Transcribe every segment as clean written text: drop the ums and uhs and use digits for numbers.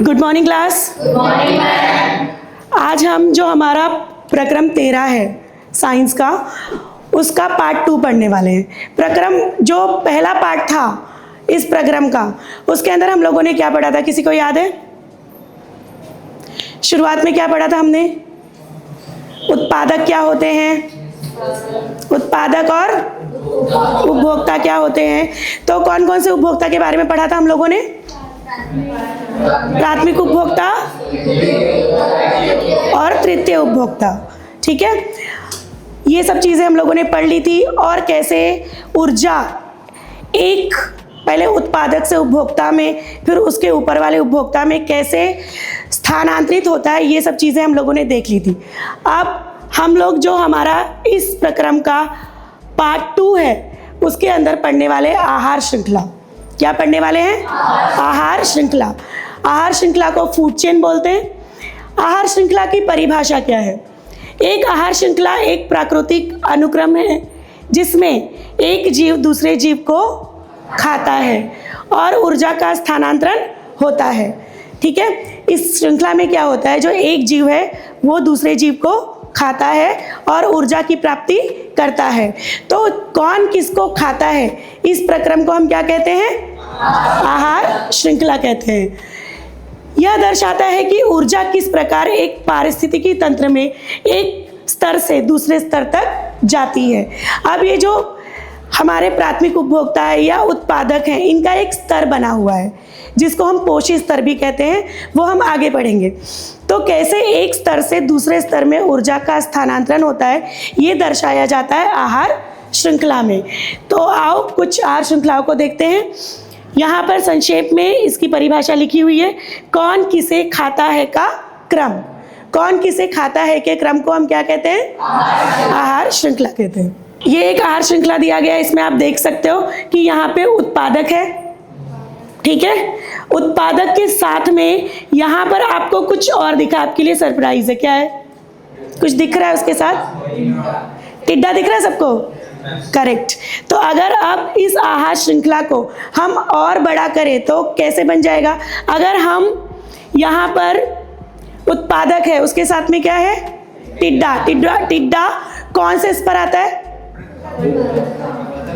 Good morning class. Good morning ma'am. आज हम जो हमारा प्रक्रम 13 है साइंस का, उसका पार्ट 2 पढ़ने वाले हैं। प्रक्रम जो पहला पार्ट था इस प्रक्रम का, उसके अंदर हम लोगों ने क्या पढ़ा था, किसी को याद है? शुरुआत में क्या पढ़ा था हमने? उत्पादक क्या होते हैं, उत्पादक और उपभोक्ता क्या होते हैं। तो कौन कौन से उपभोक्ता के बारे में पढ़ा था हम लोगों ने? प्राथमिक उपभोक्ता और तृतीय उपभोक्ता। ठीक है, ये सब चीज़ें हम लोगों ने पढ़ ली थी। और कैसे ऊर्जा एक पहले उत्पादक से उपभोक्ता में, फिर उसके ऊपर वाले उपभोक्ता में कैसे स्थानांतरित होता है, ये सब चीज़ें हम लोगों ने देख ली थी। अब हम लोग जो हमारा इस प्रक्रम का पार्ट 2 है, उसके अंदर पढ़ने वाले आहार श्रृंखला। क्या पढ़ने वाले हैं? आहार श्रृंखला। आहार श्रृंखला को फूड चेन बोलते हैं। आहार श्रृंखला की परिभाषा क्या है? एक आहार श्रृंखला एक प्राकृतिक अनुक्रम है जिसमें एक जीव दूसरे जीव को खाता है और ऊर्जा का स्थानांतरण होता है। ठीक है, इस श्रृंखला में क्या होता है, जो एक जीव है वो दूसरे जीव को खाता है और ऊर्जा की प्राप्ति करता है। तो कौन किसको खाता है, इस प्रक्रम को हम क्या कहते हैं? आहार श्रृंखला कहते हैं। यह दर्शाता है कि ऊर्जा किस प्रकार एक पारिस्थितिकी तंत्र में एक स्तर से दूसरे स्तर तक जाती है। अब ये जो हमारे प्राथमिक उपभोक्ता है या उत्पादक हैं, इनका एक स्तर बना हुआ है जिसको हम पोषी स्तर भी कहते हैं, वो हम आगे पढ़ेंगे। तो कैसे एक स्तर से दूसरे स्तर में ऊर्जा का स्थानांतरण होता है, ये दर्शाया जाता है आहार श्रृंखला में। तो आओ कुछ आहार श्रृंखलाओं को देखते हैं। यहाँ पर संक्षेप में इसकी परिभाषा लिखी हुई है। कौन किसे खाता है का क्रम, कौन किसे खाता है के क्रम को हम क्या कहते हैं? आहार श्रृंखला कहते हैं। ये एक आहार श्रृंखला दिया गया है, इसमें आप देख सकते हो कि यहाँ पे उत्पादक है। ठीक है, उत्पादक के साथ में यहाँ पर आपको कुछ और दिखा, आपके लिए सरप्राइज है। क्या है? कुछ दिख रहा है उसके साथ? टिड्डा दिख रहा है सबको? करेक्ट। तो अगर अब इस आहार श्रृंखला को हम और बड़ा करें तो कैसे बन जाएगा? अगर हम यहाँ पर उत्पादक है, उसके साथ में क्या है? टिड्डा। टिड्डा टिड्डा कौन से इस पर आता है?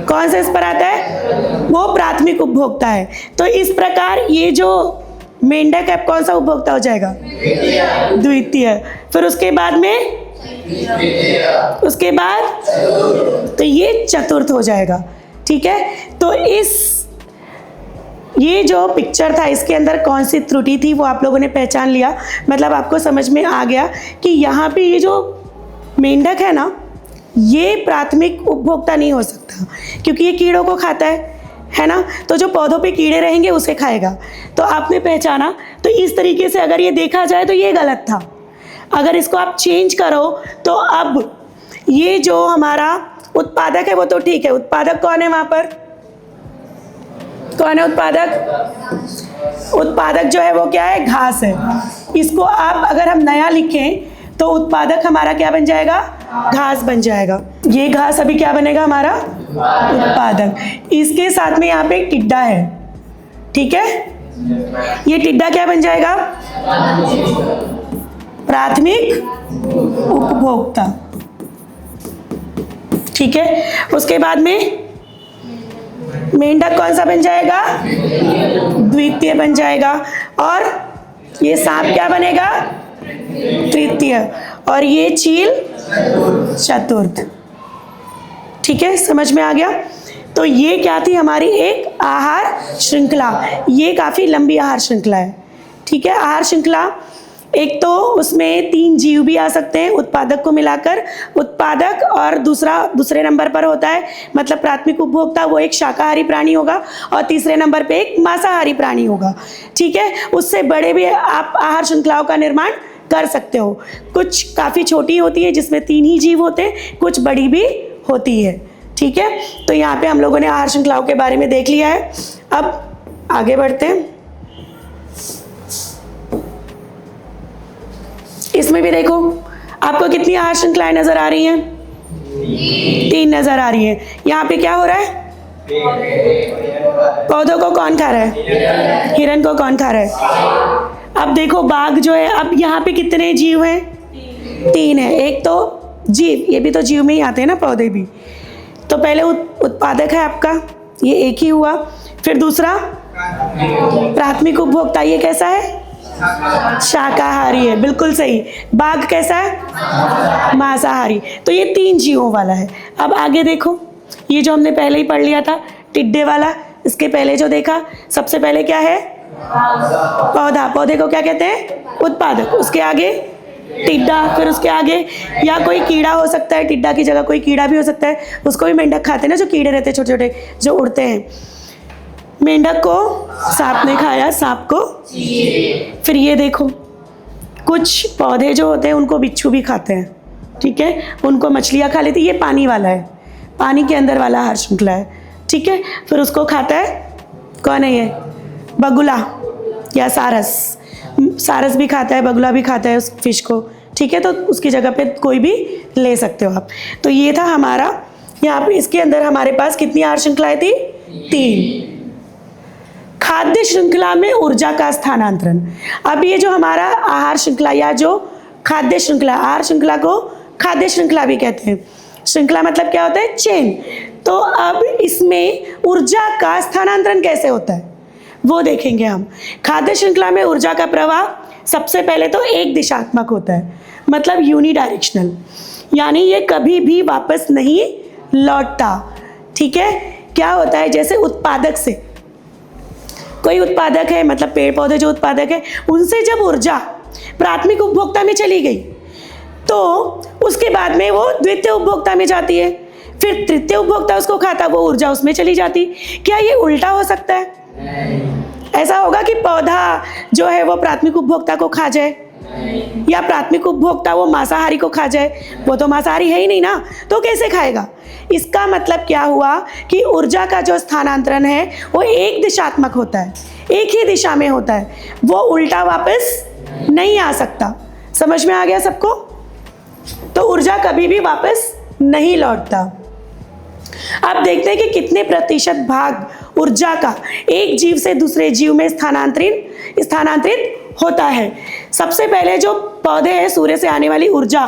कौन से इस पर आता है? वो प्राथमिक उपभोक्ता है। तो इस प्रकार ये जो मेंढक है कौन सा उपभोक्ता हो जाएगा? द्वितीय। फिर उसके बाद में उसके बाद तो ये चतुर्थ हो जाएगा। ठीक है, तो ये जो पिक्चर था इसके अंदर कौन सी त्रुटि थी वो आप लोगों ने पहचान लिया। मतलब आपको समझ में आ गया कि यहाँ पे ये जो मेंढक है ना, ये प्राथमिक उपभोक्ता नहीं हो सकता क्योंकि ये कीड़ों को खाता है ना। तो जो पौधों पे कीड़े रहेंगे उसे खाएगा। तो आपने पहचाना। तो इस तरीके से अगर ये देखा जाए तो ये गलत था। अगर इसको आप चेंज करो तो अब ये जो हमारा उत्पादक है वो तो ठीक है। उत्पादक कौन है वहाँ पर? कौन है उत्पादक? उत्पादक जो है वो क्या है? घास है। इसको आप अगर हम नया लिखें तो उत्पादक हमारा क्या बन जाएगा? घास बन जाएगा। ये घास अभी क्या बनेगा हमारा? उत्पादक। इसके साथ में यहाँ पे एक टिड्डा है। ठीक है, ये टिड्डा क्या बन जाएगा? प्राथमिक उपभोक्ता। ठीक है, उसके बाद में मेंढक कौन सा बन जाएगा? द्वितीय बन जाएगा। और ये सांप क्या बनेगा? तृतीय। और ये चील चतुर्थ। ठीक है, समझ में आ गया? तो ये क्या थी हमारी? एक आहार श्रृंखला। ये काफ़ी लंबी आहार श्रृंखला है। ठीक है, आहार श्रृंखला एक तो उसमें 3 जीव भी आ सकते हैं उत्पादक को मिलाकर। उत्पादक और दूसरे नंबर पर होता है मतलब प्राथमिक उपभोक्ता, वो एक शाकाहारी प्राणी होगा। और तीसरे नंबर पे एक मांसाहारी प्राणी होगा। ठीक है, उससे बड़े भी आप आहार श्रृंखलाओं का निर्माण कर सकते हो। कुछ काफ़ी छोटी होती है जिसमें 3 ही जीव होते हैं, कुछ बड़ी भी होती है। ठीक है, तो यहाँ पे हम लोगों ने आहार श्रृंखलाओं के बारे में देख लिया है। अब आगे बढ़ते हैं। इसमें भी देखो आपको कितनी आहार श्रृंखलाएं नजर आ रही हैं? 3 नजर आ रही हैं। यहाँ पे क्या हो रहा है? पौधों को कौन खा रहा है? हिरण को कौन खा रहा है? अब देखो बाघ जो है, अब यहाँ पे कितने जीव हैं? 3 है। एक तो जीव, ये भी तो जीव में ही आते हैं ना, पौधे भी। तो पहले उत्पादक है आपका, ये एक ही हुआ। फिर दूसरा प्राथमिक उपभोक्ता, ये कैसा है? शाकाहारी है, बिल्कुल सही। बाघ कैसा है? मांसाहारी। तो ये 3 जीवों वाला है। अब आगे देखो, ये जो हमने पहले ही पढ़ लिया था टिड्डे वाला, इसके पहले जो देखा, सबसे पहले क्या है? पौधा। पौधे को क्या कहते हैं? उत्पादक। उसके आगे टिड्डा, फिर उसके आगे या कोई कीड़ा हो सकता है, टिड्डा की जगह कोई कीड़ा भी हो सकता है, उसको भी मेंढक खाते हैं ना, जो कीड़े रहते हैं छोटे छोटे जो उड़ते हैं। मेंढक को सांप ने खाया, सांप को। फिर ये देखो, कुछ पौधे जो होते हैं उनको बिच्छू भी खाते हैं, ठीक है, उनको मछलियाँ खा लेती। ये पानी वाला है, पानी के अंदर वाला आहार श्रृंखला है, ठीक है। फिर उसको खाता है कौन है? ये बगुला या सारस। सारस भी खाता है, बगुला भी खाता है उस फिश को, ठीक है। तो उसकी जगह पे कोई भी ले सकते हो आप। तो ये था हमारा, यहाँ पे इसके अंदर हमारे पास कितनी आहार श्रृंखलाएं थी? 3। खाद्य श्रृंखला में ऊर्जा का स्थानांतरण। अब ये जो हमारा आहार श्रृंखला या जो खाद्य श्रृंखला, आहार श्रृंखला को खाद्य श्रृंखला भी कहते हैं। श्रृंखला मतलब क्या होता है? चेन। तो अब इसमें ऊर्जा का स्थानांतरण कैसे होता है वो देखेंगे हम। खाद्य श्रृंखला में ऊर्जा का प्रवाह सबसे पहले तो एक दिशात्मक होता है, मतलब यूनिडायरेक्शनल, यानी ये कभी भी वापस नहीं लौटता, ठीक है। क्या होता है? जैसे उत्पादक से, कोई उत्पादक है, मतलब पेड़ पौधे जो उत्पादक है, उनसे जब ऊर्जा प्राथमिक उपभोक्ता में चली गई तो उसके बाद में वो द्वितीय उपभोक्ता में जाती है, फिर तृतीय उपभोक्ता उसको खाता, वो ऊर्जा उसमें चली जाती। क्या ये उल्टा हो सकता है? ऐसा होगा कि पौधा जो है वो प्राथमिक उपभोक्ता को खा जाए, या प्राथमिक उपभोक्ता वो मांसाहारी को खा जाए? वो तो मांसाहारी है ही नहीं ना, तो कैसे खाएगा? इसका मतलब क्या हुआ कि ऊर्जा का जो स्थानांतरण है वो एक दिशात्मक होता है, एक ही दिशा में होता है, वो उल्टा वापस नहीं आ सकता। समझ में आ गया सबको? तो ऊर्जा कभी भी वापस नहीं लौटता। अब देखते हैं कि कितने प्रतिशत भाग ऊर्जा का एक जीव से दूसरे जीव में स्थानांतरित होता है। सबसे पहले जो पौधे हैं, सूर्य से आने वाली ऊर्जा,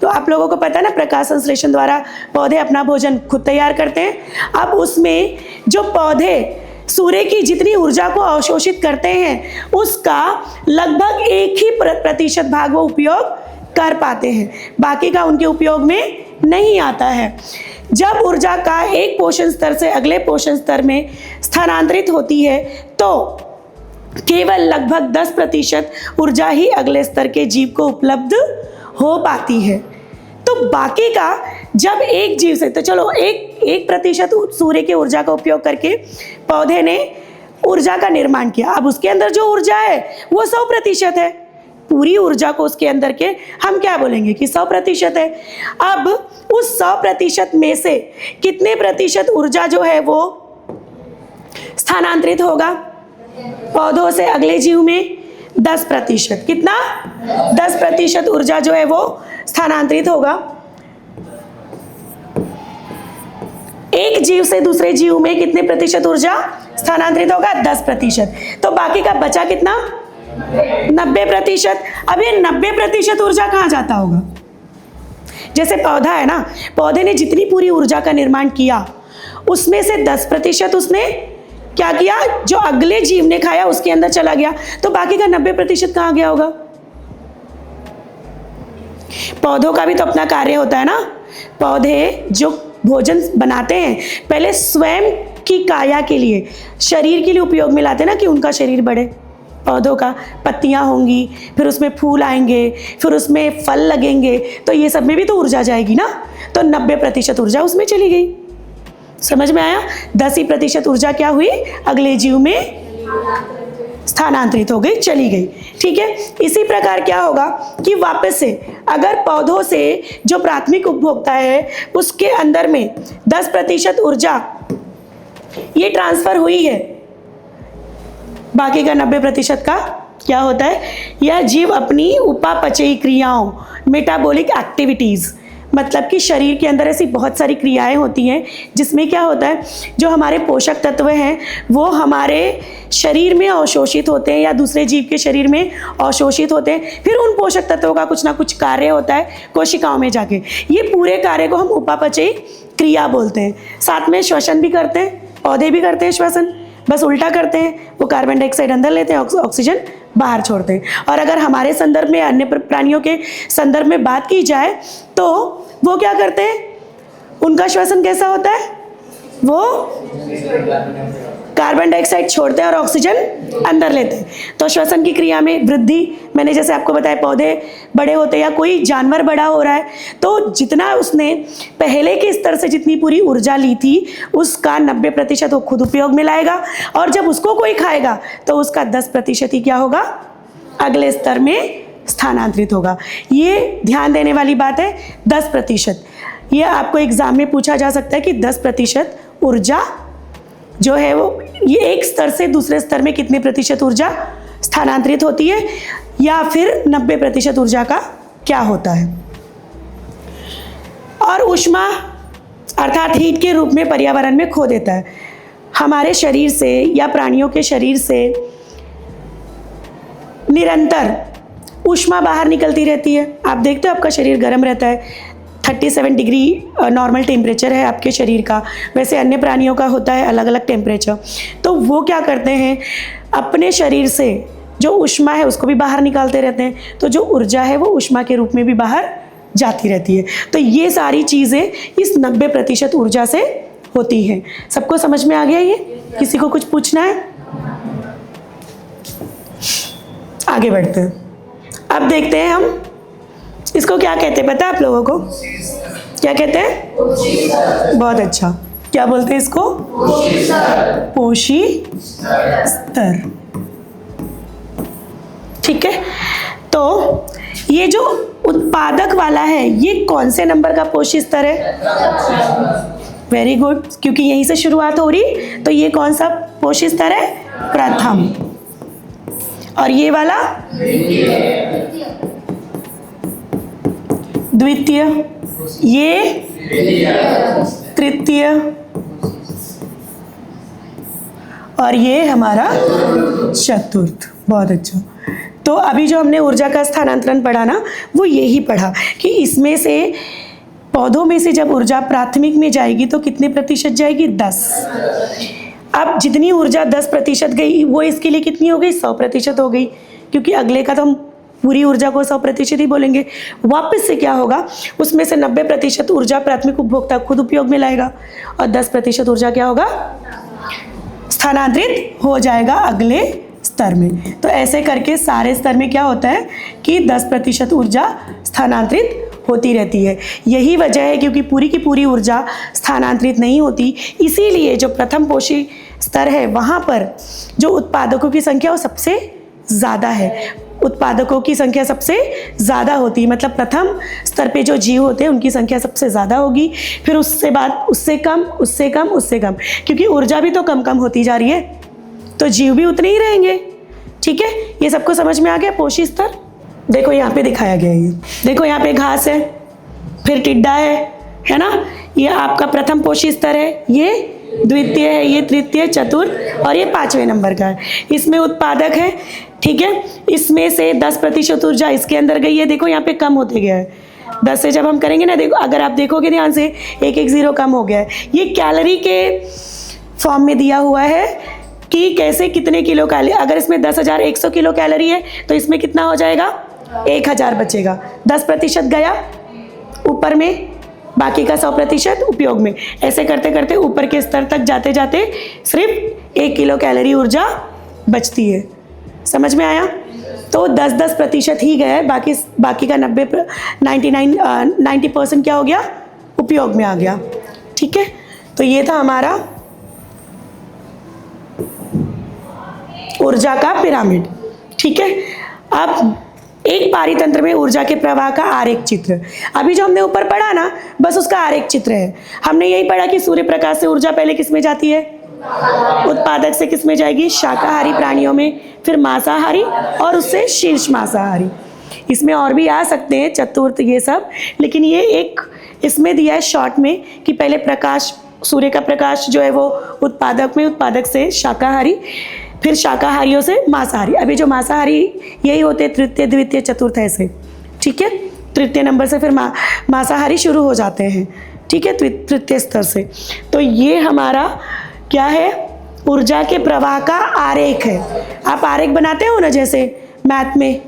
तो आप लोगों को पता है ना, प्रकाश संश्लेषण द्वारा पौधे अपना भोजन खुद तैयार करते हैं। अब उसमें जो पौधे सूर्य की जितनी ऊर्जा को अवशोषित करते हैं उसका लगभग 1 ही प्रतिशत भाग वो उपयोग कर पाते हैं, बाकी का उनके उपयोग में नहीं आता है। जब ऊर्जा का एक पोषण स्तर से अगले पोषण स्तर में स्थानांतरित होती है तो केवल लगभग 10% ऊर्जा ही अगले स्तर के जीव को उपलब्ध हो पाती है। तो बाकी का जब एक जीव से, तो चलो एक प्रतिशत सूर्य की ऊर्जा का उपयोग करके पौधे ने ऊर्जा का निर्माण किया। अब उसके अंदर जो ऊर्जा है वो 100% है, पूरी ऊर्जा को उसके अंदर के हम क्या बोलेंगे कि 100% है। अब उस 100% में से कितने प्रतिशत ऊर्जा जो है वो स्थानांतरित होगा पौधों से अगले जीव में? 10%। कितना? 10% ऊर्जा जो है वो स्थानांतरित होगा। एक जीव से दूसरे जीव में कितने प्रतिशत ऊर्जा स्थानांतरित होगा? 10%। तो बाकी का बचा कितना? 90%। अब ये 90% ऊर्जा कहाँ जाता होगा? जैसे पौधा है ना, पौधे ने जितनी पूरी ऊर्जा का निर्माण किया उसमें से 10% उसने क्या किया, जो अगले जीव ने खाया उसके अंदर चला गया, तो बाकी का 90% कहाँ गया होगा? पौधों का भी तो अपना कार्य होता है ना। पौधे जो भोजन बनाते हैं पहले स्वयं की काया के लिए, शरीर के लिए उपयोग में लाते हैं ना, कि उनका शरीर बढ़े। पौधों का पत्तियां होंगी, फिर उसमें फूल आएंगे, फिर उसमें फल लगेंगे, तो ये सब में भी तो ऊर्जा जाएगी ना। तो 90% ऊर्जा उसमें चली गई। समझ में आया? 10% ऊर्जा क्या हुई? अगले जीव में स्थानांतरित हो गई, चली गई, ठीक है। इसी प्रकार क्या होगा कि वापस से अगर पौधों से जो प्राथमिक उपभोक्ता है उसके अंदर में 10% ऊर्जा ये ट्रांसफर हुई है, बाकी का 90% का क्या होता है? यह जीव अपनी उपापचयी क्रियाओं, मेटाबॉलिक एक्टिविटीज, मतलब कि शरीर के अंदर ऐसी बहुत सारी क्रियाएं होती हैं जिसमें क्या होता है, जो हमारे पोषक तत्व हैं वो हमारे शरीर में अवशोषित होते हैं या दूसरे जीव के शरीर में अवशोषित होते हैं। फिर उन पोषक तत्वों का कुछ ना कुछ कार्य होता है कोशिकाओं में जाके। ये पूरे कार्य को हम उपापचयी क्रिया बोलते हैं। साथ में श्वसन भी करते हैं, पौधे भी करते हैं श्वसन, बस उल्टा करते हैं। वो कार्बन डाइऑक्साइड अंदर लेते हैं, ऑक्सीजन बाहर छोड़ते हैं। और अगर हमारे संदर्भ में, अन्य प्राणियों के संदर्भ में बात की जाए तो वो क्या करते हैं, उनका श्वसन कैसा होता है, वो कार्बन डाइऑक्साइड छोड़ते हैं और ऑक्सीजन अंदर लेते हैं। तो श्वसन की क्रिया में वृद्धि, मैंने जैसे आपको बताया पौधे बड़े होते हैं या कोई जानवर बड़ा हो रहा है तो जितना उसने पहले के स्तर से जितनी पूरी ऊर्जा ली थी उसका 90% वो खुद उपयोग में लाएगा, और जब उसको कोई खाएगा तो उसका 10% ही क्या होगा, अगले स्तर में स्थानांतरित होगा। ये ध्यान देने वाली बात है, 10%। ये आपको एग्जाम में पूछा जा सकता है कि 10% ऊर्जा जो है वो ये एक स्तर से दूसरे स्तर में कितने प्रतिशत ऊर्जा स्थानांतरित होती है, या फिर 90% ऊर्जा का क्या होता है। और ऊष्मा अर्थात हीट के रूप में पर्यावरण में खो देता है। हमारे शरीर से या प्राणियों के शरीर से निरंतर ऊष्मा बाहर निकलती रहती है। आप देखते हो आपका शरीर गर्म रहता है, 37 डिग्री नॉर्मल टेम्परेचर है आपके शरीर का, वैसे अन्य प्राणियों का होता है अलग अलग टेम्परेचर। तो वो क्या करते हैं, अपने शरीर से जो ऊष्मा है उसको भी बाहर निकालते रहते हैं, तो जो ऊर्जा है वो ऊष्मा के रूप में भी बाहर जाती रहती है। तो ये सारी चीज़ें इस 90% ऊर्जा से होती हैं। सबको समझ में आ गया ये? किसी को कुछ पूछना है? आगे बढ़ते हैं। अब देखते हैं हम इसको क्या कहते हैं, पता है आप लोगों को? क्या कहते हैं? बहुत अच्छा। क्या बोलते हैं इसको? पोषी स्तर। ठीक है, तो ये जो उत्पादक वाला है ये कौन से नंबर का पोषी स्तर है? वेरी गुड, क्योंकि यहीं से शुरुआत हो रही, तो ये कौन सा पोषी स्तर है? प्रथम। और ये वाला द्वितीय, ये तृतीय, और ये हमारा चतुर्थ। बहुत अच्छा। तो अभी जो हमने ऊर्जा का स्थानांतरण पढ़ा ना, वो यही पढ़ा कि इसमें से पौधों में से जब ऊर्जा प्राथमिक में जाएगी तो कितने प्रतिशत जाएगी? 10। अब जितनी ऊर्जा 10% गई वो इसके लिए कितनी हो गई? 100% हो गई, क्योंकि अगले का तो हम पूरी ऊर्जा को 100% ही बोलेंगे। वापस से क्या होगा, उसमें से 90% ऊर्जा प्राथमिक उपभोक्ता खुद उपयोग में लाएगा और 10% ऊर्जा क्या होगा? स्थानांतरित हो जाएगा अगले स्तर में। तो ऐसे करके सारे स्तर में क्या होता है कि 10% ऊर्जा स्थानांतरित होती रहती है। यही वजह है क्योंकि पूरी की पूरी ऊर्जा स्थानांतरित नहीं होती, इसीलिए जो प्रथम पोषी स्तर है वहाँ पर जो उत्पादकों की संख्या वो सबसे ज़्यादा है। उत्पादकों की संख्या सबसे ज़्यादा होती है, मतलब प्रथम स्तर पे जो जीव होते हैं उनकी संख्या सबसे ज़्यादा होगी, फिर उससे बाद उससे कम, उससे कम, उससे कम, क्योंकि ऊर्जा भी तो कम कम होती जा रही है, तो जीव भी उतने ही रहेंगे। ठीक है, ये सबको समझ में आ गया? पोषी स्तर देखो यहाँ पे दिखाया गया है, ये देखो यहाँ पे घास है, फिर टिड्डा है ना, ये आपका प्रथम पोषी स्तर है, ये द्वितीय है, ये तृतीय, चतुर्थ, और ये 5वें नंबर का है। इसमें उत्पादक है। ठीक है, इसमें से 10% ऊर्जा इसके अंदर गई है, देखो यहाँ पे कम होते गया है। 10 से जब हम करेंगे ना, देखो अगर आप देखोगे ध्यान से, एक एक जीरो कम हो गया है। ये कैलोरी के फॉर्म में दिया हुआ है कि कैसे कितने किलो कैलोरी, अगर इसमें 10,100 किलो कैलोरी है तो इसमें कितना हो जाएगा? 1000 बचेगा। 10% गया ऊपर में, बाकी का 100% उपयोग में। ऐसे करते करते ऊपर के स्तर तक जाते जाते सिर्फ 1 किलो कैलोरी ऊर्जा बचती है। समझ में आया? तो 10% ही गया है, बाकी का 90% क्या हो गया? उपयोग में आ गया। ठीक है, तो ये था हमारा ऊर्जा का पिरामिड। ठीक है, अब एक पारितंत्र में ऊर्जा के प्रवाह का आरेख चित्र। अभी जो हमने ऊपर पढ़ा ना, बस उसका आरेख चित्र है। हमने यही पढ़ा कि सूर्य प्रकाश से ऊर्जा पहले किस में जाती है? उत्पादक से किस में जाएगी? शाकाहारी प्राणियों में, फिर मांसाहारी, और उससे शीर्ष मांसाहारी। इसमें और भी आ सकते हैं, चतुर्थ, ये सब, लेकिन ये एक इसमें दिया है शॉर्ट में कि पहले प्रकाश, सूर्य का प्रकाश जो है वो उत्पादक में, उत्पादक से शाकाहारी, फिर शाकाहारियों से मांसाहारी। अभी जो मांसाहारी यही होते हैं तृतीय, द्वितीय, चतुर्थ ऐसे, ठीक है। तृतीय नंबर से फिर मांसाहारी शुरू हो जाते हैं, ठीक है, तृतीय स्तर से। तो ये हमारा क्या है, ऊर्जा के प्रवाह का आरेख है। आप आरेख बनाते हो ना, जैसे मैथ में,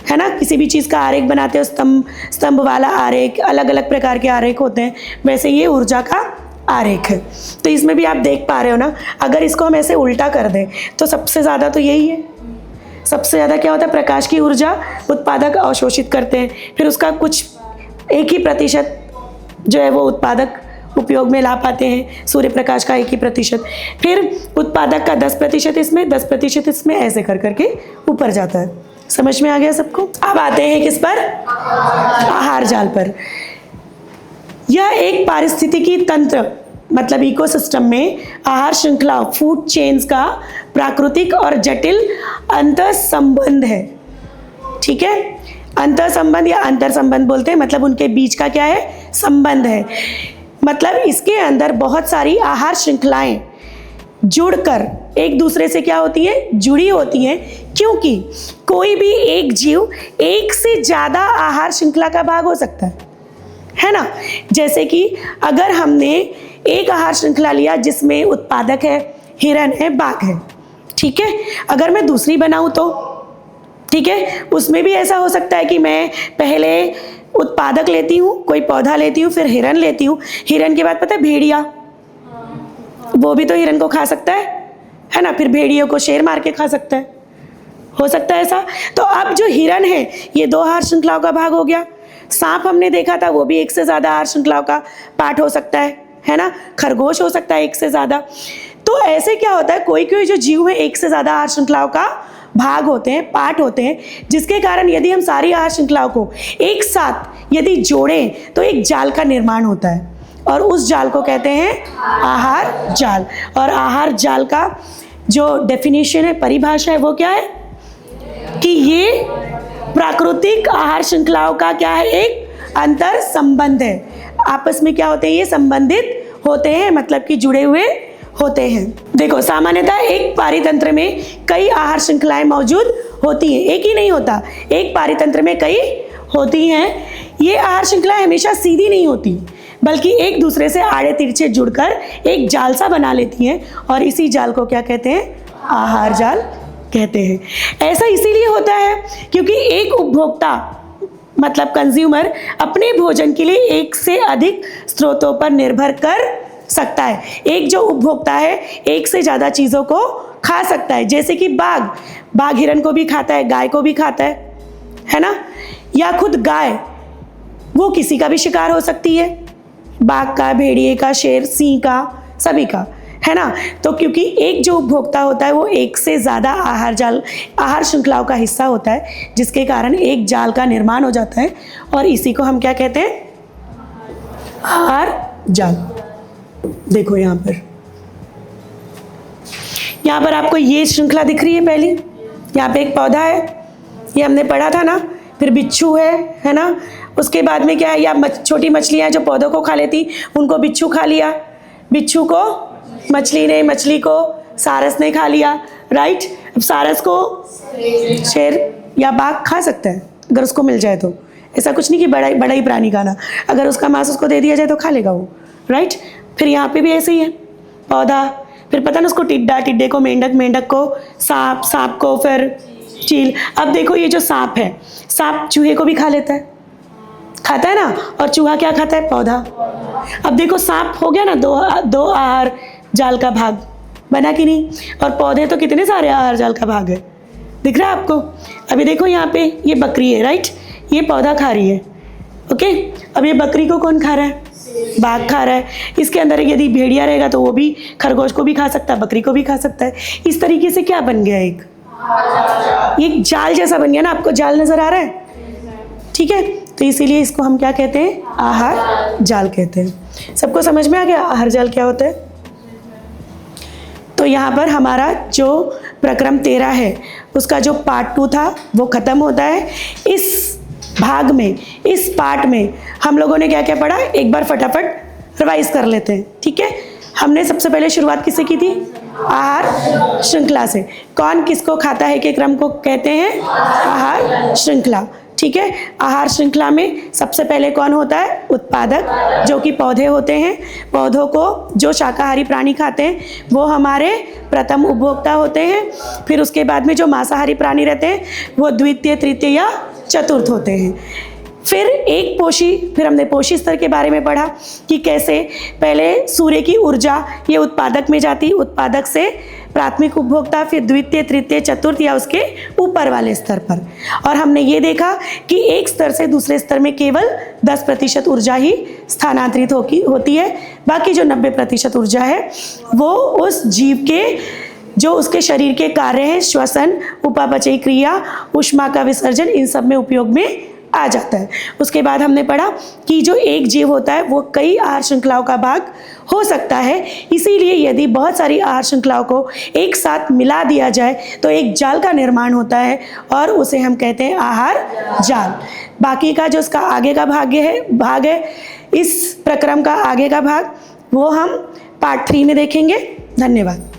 है ना, किसी भी चीज़ का आरेख बनाते हो, स्तंभ वाला आरेख, अलग अलग प्रकार के आरेख होते हैं, वैसे ये ऊर्जा का आरेख है। तो इसमें भी आप देख पा रहे हो ना, अगर इसको हम ऐसे उल्टा कर दें तो सबसे ज़्यादा तो यही है। सबसे ज़्यादा क्या होता है, प्रकाश की ऊर्जा उत्पादक अवशोषित करते हैं, फिर उसका कुछ 1% जो है वो उत्पादक उपयोग में ला पाते हैं, सूर्य प्रकाश का 1%, फिर उत्पादक का 10% इसमें, 10% इसमें, ऐसे कर करके ऊपर जाता है। समझ में आ गया सबको? अब आते हैं किस पर, आहार जाल पर। यह एक पारिस्थितिकी तंत्र मतलब इकोसिस्टम में आहार श्रृंखला, फूड चेन्स का प्राकृतिक और जटिल अंतर संबंध है, ठीक है। अंतर संबंध या अंतर संबंध बोलते हैं, मतलब उनके बीच का क्या है, संबंध है। मतलब इसके अंदर बहुत सारी आहार श्रृंखलाएं जुड़कर एक दूसरे से क्या होती है, जुड़ी होती हैं, क्योंकि कोई भी एक जीव एक से ज़्यादा आहार श्रृंखला का भाग हो सकता है ना। जैसे कि अगर हमने एक आहार श्रृंखला लिया जिसमें उत्पादक है, हिरण है, बाघ है, ठीक है। अगर मैं दूसरी बनाऊं तो, ठीक है, उसमें भी ऐसा हो सकता है कि मैं पहले उत्पादक लेती हूँ, कोई पौधा लेती हूँ, फिर हिरण लेती हूँ, हिरण के बाद पता है भेड़िया, वो भी तो हिरण को खा सकता है ना, फिर भेड़ियों को शेर मार के खा सकता है, हो सकता है ऐसा। तो अब जो हिरण है ये 2 आहार श्रृंखलाओं का भाग हो गया। सांप हमने देखा था, वो भी 1 से ज़्यादा आहार श्रृंखलाओं का पार्ट हो सकता है ना। खरगोश हो सकता है 1 से ज़्यादा। तो ऐसे क्या होता है, कोई कोई जो जीव है 1 से ज़्यादा आहार श्रृंखलाओं का भाग होते हैं, पार्ट होते हैं, जिसके कारण यदि हम सारी आहार श्रृंखलाओं को एक साथ यदि जोड़ें तो एक जाल का निर्माण होता है, और उस जाल को कहते हैं आहार जाल। और आहार जाल का जो डेफिनेशन है, परिभाषा है, वो क्या है कि ये प्राकृतिक आहार श्रृंखलाओं का क्या है, एक अंतर संबंध है। आपस में क्या होते हैं, ये संबंधित होते हैं, मतलब कि जुड़े हुए होते हैं। देखो, सामान्यतः एक पारितंत्र में कई आहार श्रृंखलाएं मौजूद होती हैं, एक ही नहीं होता, एक पारितंत्र में कई होती हैं। ये आहार श्रृंखलाएं हमेशा सीधी नहीं होती, बल्कि एक दूसरे से आड़े तिरछे जुड़कर एक जाल सा बना लेती हैं, और इसी जाल को क्या कहते हैं, आहार जाल कहते हैं। ऐसा इसीलिए होता है क्योंकि एक उपभोक्ता मतलब कंज्यूमर अपने भोजन के लिए एक से अधिक स्रोतों पर निर्भर कर सकता है। एक जो उपभोक्ता है एक से ज़्यादा चीज़ों को खा सकता है, जैसे कि बाघ हिरण को भी खाता है, गाय को भी खाता है ना, या खुद गाय वो किसी का भी शिकार हो सकती है, बाघ का, भेड़िए का, शेर, सिंह का, सभी का, है ना। तो क्योंकि एक जो उपभोक्ता होता है वो एक से ज़्यादा आहार श्रृंखलाओं का हिस्सा होता है, जिसके कारण एक जाल का निर्माण हो जाता है, और इसी को हम क्या कहते हैं, आहार जाल। देखो यहाँ पर आपको ये श्रृंखला दिख रही है। पहली यहाँ पे एक पौधा है, ये हमने पढ़ा था ना, फिर बिच्छू है ना, उसके बाद में क्या है, या छोटी मछलियाँ जो पौधों को खा लेती, उनको बिच्छू खा लिया, बिच्छू को मछली ने, मछली को सारस ने खा लिया, राइट। अब सारस को शेर या बाघ खा सकता है अगर उसको मिल जाए तो, ऐसा कुछ नहीं कि बड़ा ही प्राणी खाना, अगर उसका मांस उसको दे दिया जाए तो खा लेगा वो, राइट। फिर यहाँ पे भी ऐसे ही है, पौधा, फिर पता ना उसको टिड्डा, टिड्डे को मेंढक, मेंढक को सांप, सांप को फिर चील। अब देखो ये जो सांप है, सांप चूहे को भी खा लेता है, खाता है ना, और चूहा क्या खाता है, पौधा। अब देखो सांप हो गया ना दो आहार जाल का भाग बना कि नहीं, और पौधे तो कितने सारे आहार जाल का भाग है, दिख रहा है आपको। अभी देखो यहाँ पे ये बकरी है, राइट, ये पौधा खा रही है, ओके। अब ये बकरी को कौन खा रहा है, बाघ खा रहा है। इसके अंदर यदि भेड़िया रहेगा तो वो भी खरगोश को भी खा सकता है, बकरी को भी खा सकता है। इस तरीके से क्या बन गया, एक जाल जैसा बन गया ना, आपको जाल नजर आ रहा है, ठीक है। तो इसीलिए इसको हम क्या कहते हैं, आहार जाल कहते हैं। सबको समझ में आ गया आहार जाल क्या होता है। तो यहाँ पर हमारा जो प्रक्रम 13 है उसका जो पार्ट 2 था वो ख़त्म होता है। इस भाग में, इस पार्ट में हम लोगों ने क्या क्या पढ़ा, एक बार फटाफट रिवाइज कर लेते हैं। ठीक है, हमने सबसे पहले शुरुआत किससे की थी, आहार श्रृंखला से। कौन किसको खाता है के क्रम को कहते हैं, आहार श्रृंखला। ठीक है, आहार श्रृंखला में सबसे पहले कौन होता है, उत्पादक, जो कि पौधे होते हैं। पौधों को जो शाकाहारी प्राणी खाते हैं वो हमारे प्रथम उपभोक्ता होते हैं। फिर उसके बाद में जो मांसाहारी प्राणी रहते हैं वो द्वितीय, तृतीय या चतुर्थ होते हैं। फिर एक पोषी, फिर हमने पोषी स्तर के बारे में पढ़ा कि कैसे पहले सूर्य की ऊर्जा ये उत्पादक में जाती, उत्पादक से प्राथमिक उपभोक्ता, फिर द्वितीय, तृतीय, चतुर्थ या उसके ऊपर वाले स्तर पर। और हमने ये देखा कि एक स्तर से दूसरे स्तर में केवल 10% ऊर्जा ही स्थानांतरित होती है, बाकी जो 90% ऊर्जा है वो उस जीव के जो उसके शरीर के कार्य हैं, श्वसन, उपापचयी क्रिया, ऊष्मा का विसर्जन, इन सब में उपयोग में आ जाता है। उसके बाद हमने पढ़ा कि जो एक जीव होता है वो कई आहार श्रृंखलाओं का भाग हो सकता है, इसीलिए यदि बहुत सारी आहार श्रृंखलाओं को एक साथ मिला दिया जाए तो एक जाल का निर्माण होता है और उसे हम कहते हैं आहार जाल। बाकी का जो उसका आगे का भाग है इस प्रक्रम का आगे का भाग वो हम पार्ट 3 में देखेंगे। धन्यवाद।